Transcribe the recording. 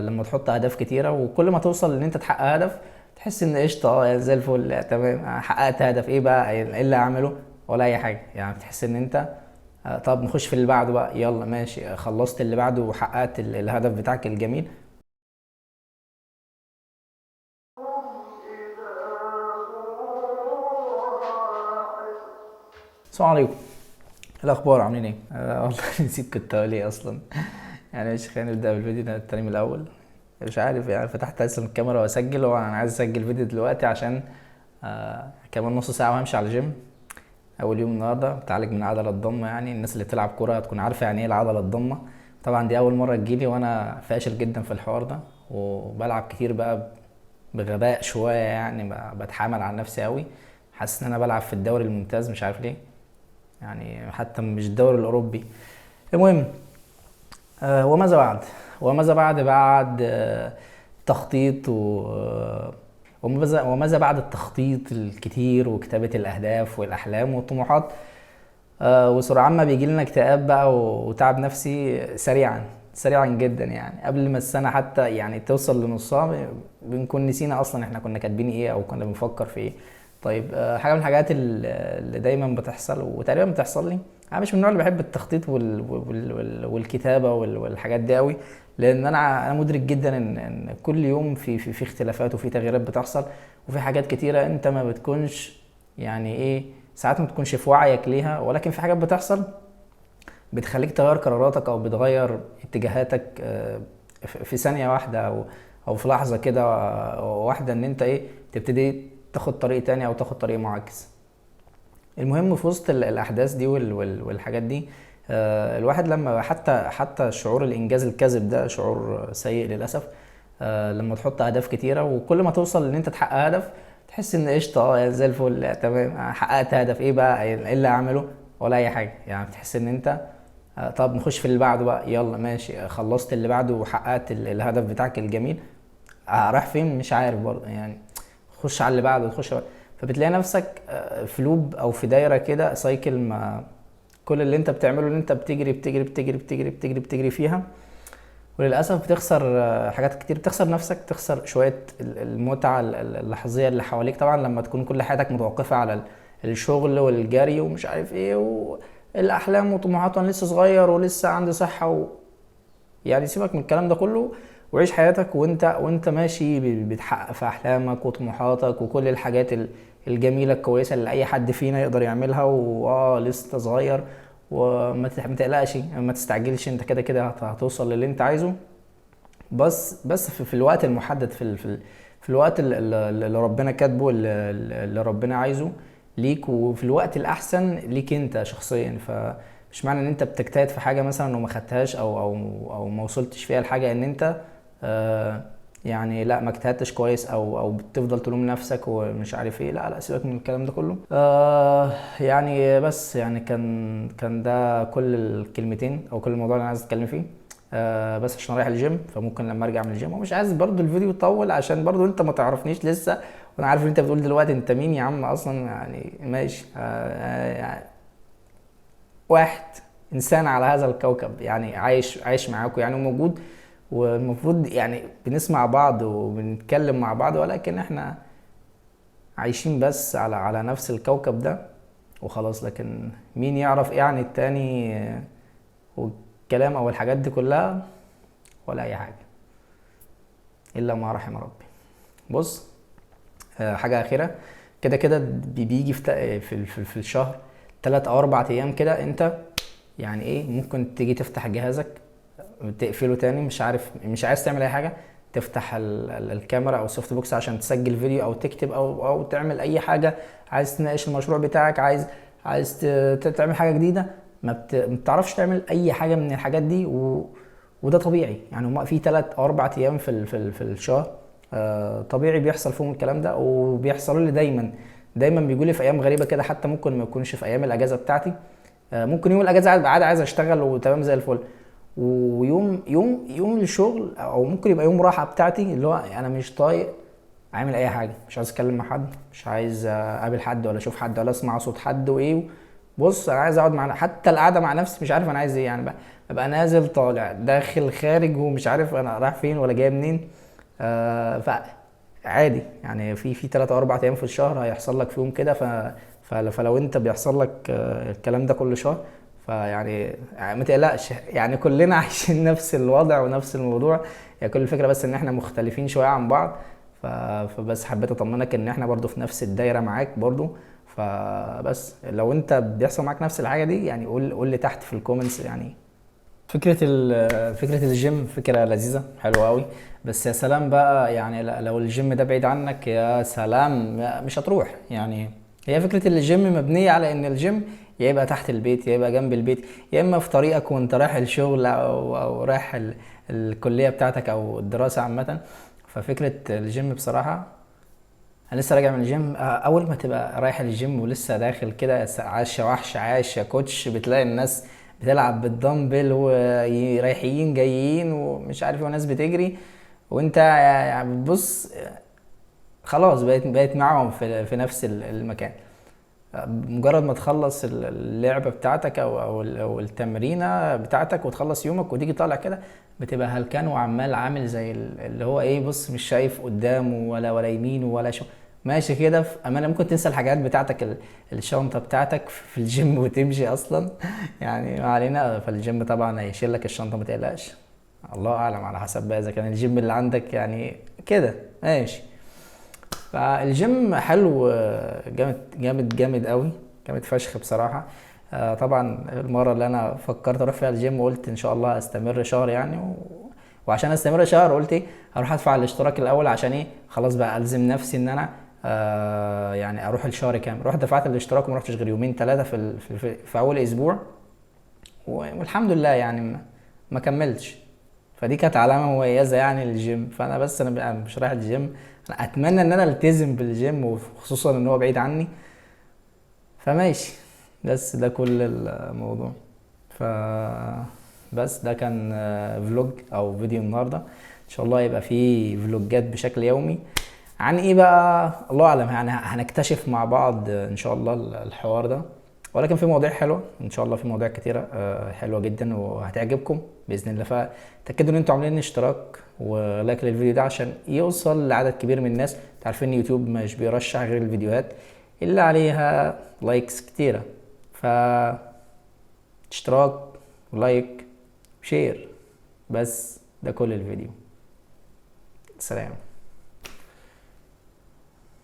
لما تحط اهداف كتيره وكل ما توصل ان انت تحقق هدف تحس ان قشطه، يعني زي الفل، تمام، حققت هدف. ايه بقى ايه اللي اعمله؟ ولا اي حاجه. يعني بتحس ان انت طب نخش في اللي بعده بقى، يلا ماشي، خلصت اللي بعده وحققت الهدف بتاعك الجميل. السلام عليكم. إيه الاخبار؟ عاملين ايه؟ والله نسيت كنت هقول ايه اصلا. يعني ماشي، خلينا نبدا بالفيديو ده التاني من الاول. مش عارف، يعني فتحت اصلا الكاميرا واسجل، وانا عايز اسجل فيديو دلوقتي عشان كمان نص ساعه وهمشي على الجيم. اول يوم النهارده بتعالج من عضله الضمه. يعني الناس اللي بتلعب كوره هتكون عارفه يعني ايه العضله الضمه. طبعا دي اول مره تجيلي وانا فاشل جدا في الحوار ده، وبلعب كتير بقى بغباء شويه، يعني بتحامل على نفسي قوي. حاسس ان انا بلعب في الدوري الممتاز، مش عارف ليه، يعني حتى مش الدوري الاوروبي. المهم، وماذا بعد؟ بعد تخطيط وماذا بعد التخطيط الكتير وكتابة الأهداف والأحلام والطموحات؟ وسرعان ما بيجي لنا اكتئاب بقى وتعب نفسي سريعا، سريعا جدا. يعني قبل ما السنة حتى يعني توصل لنصها بنكون نسينا أصلا احنا كنا كاتبين ايه أو كنا بنفكر في ايه. طيب، حاجة من الحاجات اللي دايما بتحصل وتقريبا بتحصل لي. انا مش من النوع اللي بحب التخطيط والكتابة والحاجات دي قوي، لان انا مدرك جدا ان كل يوم في اختلافات وفي تغييرات بتحصل، وفي حاجات كتيرة انت ما بتكونش يعني ايه، ساعات ما تكونش في وعيك ليها، ولكن في حاجات بتحصل بتخليك تغير قراراتك او بتغير اتجاهاتك في ثانية واحدة او في لحظة كده واحدة، ان انت ايه تبتدي تاخد طريق تاني او تاخد طريق معاكس. المهم في وسط الاحداث دي والحاجات دي، الواحد لما حتى شعور الانجاز الكاذب ده شعور سيء للاسف. لما تحط اهداف كتيره وكل ما توصل ان انت تحقق هدف تحس ان قشطه، يعني زي الفل، تمام، حققت هدف. ايه بقى ايه اللي اعمله؟ ولا اي حاجه. يعني بتحس ان انت طب نخش في اللي بعده بقى، يلا ماشي، خلصت اللي بعده وحققت الهدف بتاعك الجميل. راح فين مش عارف برضه يعني. خش على اللي بعده، تخش على... فبتلاقي نفسك في لوب او في دايره كده، سايكل. ما كل اللي انت بتعمله ان انت بتجري بتجري بتجري بتجري بتجري بتجري فيها، وللاسف بتخسر حاجات كتير، بتخسر نفسك، بتخسر شويه المتعه اللحظيه اللي حواليك. طبعا لما تكون كل حياتك متوقفه على الشغل والجري ومش عارف ايه والاحلام وطموحات، وانا لسه صغير ولسه عندي صحه يعني سيبك من الكلام ده كله، وعيش حياتك وانت ماشي بتحقق في احلامك وطموحاتك وكل الحاجات الجميله الكويسه اللي اي حد فينا يقدر يعملها، لسه صغير. وما تقلقش، ما تستعجلش، انت كده كده هتوصل للي انت عايزه. بس في الوقت المحدد، في الوقت اللي ربنا كاتبه، اللي ربنا عايزه ليك، وفي الوقت الاحسن ليك انت شخصيا. فمش معنى ان انت بتجتهد في حاجه مثلا وما خدتهاش او ما وصلتش فيها الحاجه ان انت آه يعني لا ما اجتهدتش كويس او بتفضل تلوم نفسك ومش عارف ايه. لا لا، سيبك من الكلام ده كله. يعني بس يعني كان ده كل الكلمتين او كل الموضوع اللي انا عايز اتكلم فيه. بس عشان رايح الجيم، فممكن لما ارجع من الجيم، ومش عايز برضو الفيديو يطول عشان برضو انت ما تعرفنيش لسه، وانا عارف ان انت بتقول دلوقتي انت مين يا عم اصلا. يعني ماشي، يعني واحد انسان على هذا الكوكب، يعني عايش معاكم يعني وموجود، والمفروض يعني بنسمع بعض وبنتكلم مع بعض، ولكن احنا عايشين بس على نفس الكوكب ده وخلاص. لكن مين يعرف ايه عن التاني والكلام او الحاجات دي كلها؟ ولا اي حاجة الا ما رحم ربي. بص، حاجة أخيرة، كده كده بيجي في الشهر 3 أو 4 أيام كده أنت يعني إيه ممكن تيجي تفتح جهازك تقفله تاني، مش عايز تعمل أي حاجة، تفتح الكاميرا أو السوفت بوكس عشان تسجل فيديو أو تكتب أو تعمل أي حاجة. عايز تناقش المشروع بتاعك، عايز تعمل حاجة جديدة، ما بتعرفش تعمل أي حاجة من الحاجات دي وده طبيعي. يعني هما في 3 أو 4 أيام في الشهر طبيعي بيحصل فيهم الكلام ده، وبيحصلوا لي دايما بيجوا لي في ايام غريبه كده، حتى ممكن ما يكونش في ايام الاجازه بتاعتي. ممكن يوم الاجازه عادي عايز اشتغل وتمام زي الفل، ويوم يوم الشغل او ممكن يبقى يوم راحه بتاعتي اللي هو انا مش طايق اعمل اي حاجه، مش عايز اتكلم مع حد، مش عايز اقابل حد ولا اشوف حد ولا اسمع صوت حد وايه، بص انا عايز اقعد مع، حتى القعده مع نفسي مش عارف انا عايز ايه يعني بقى، ببقى نازل طالع داخل خارج ومش عارف انا رايح فين ولا جاي منين. فعادي يعني في 3 او 4 ايام في الشهر هيحصل لك فيهم كده. فلو انت بيحصل لك الكلام ده كل شهر، فيعني ما تقلقش يعني كلنا عايشين نفس الوضع ونفس الموضوع. يعني كل الفكره بس ان احنا مختلفين شويه عن بعض. فبس حبيت اطمنك ان احنا برضو في نفس الدايره معاك برضو. فبس لو انت بيحصل معاك نفس الحاجه دي يعني قول لي تحت في الكومنتس يعني. فكرة الجيم فكرة لذيذة حلوة أوي. بس يا سلام بقى يعني لو الجيم ده بعيد عنك يا سلام مش هتروح يعني. هي فكرة الجيم مبنية على إن الجيم يا يبقى تحت البيت يا يبقى جنب البيت، يا إما في طريقك وأنت رايح الشغل أو رايح الكلية بتاعتك أو الدراسة عامة. ففكرة الجيم بصراحة، انا لسه راجع من الجيم. اول ما تبقى رايح الجيم ولسه داخل كده عاش يا وحش عاش يا كوتش، بتلاقي الناس بتلعب بالدمبل ورايحين جايين ومش عارف ايه، وناس بتجري وانت يعني بتبص خلاص بقيت معاهم في نفس المكان. مجرد ما تخلص اللعبة بتاعتك او التمرينة بتاعتك وتخلص يومك وتيجي طالع كده، بتبقى هلكان وعمال عامل زي اللي هو ايه، بص مش شايف قدامه ولا يمينه ولا شو، ماشي كده في امانه. ممكن تنسى الحاجات بتاعتك الشنطه بتاعتك في الجيم وتمشي اصلا. يعني ما علينا. فالجيم طبعا هيشيل لك الشنطه ما تقلقش. الله اعلم على حسب بقى اذا كان الجيم اللي عندك يعني كده ماشي. فالجيم حلو جامد جامد جامد قوي، جامد فشخ بصراحة. طبعا المرة اللي انا فكرت اروح فيها الجيم وقلت ان شاء الله استمر شهر يعني وعشان استمر شهر قلت ايه، هروح ادفع الاشتراك الاول عشان ايه خلاص بقى الزم نفسي ان انا يعني اروح الشهر كامل. رحت دفعت الاشتراك وما رحتش غير يومين 3 في اول اسبوع، والحمد لله يعني ما كملتش. فدي كانت علامة مميزة يعني للجيم. فأنا بس أنا بقى مش رايح الجيم، أنا أتمنى إن أنا ألتزم بالجيم وخصوصا إن هو بعيد عني. فماشي، بس ده كل الموضوع. ف بس ده كان فلوج أو فيديو النهاردة. إن شاء الله يبقى فيه فلوجات بشكل يومي. عن ايه بقى الله اعلم يعني، هنكتشف مع بعض ان شاء الله الحوار ده. ولكن في مواضيع حلوه ان شاء الله، في مواضيع كتيره حلوه جدا وهتعجبكم باذن الله. فتاكدوا ان انتوا عاملين اشتراك ولايك للفيديو ده عشان يوصل لعدد كبير من الناس. انتوا عارفين ان يوتيوب مش بيرشح غير الفيديوهات اللي عليها لايكس كتيره. ف اشتراك ولايك وشير، بس ده كل الفيديو. سلام.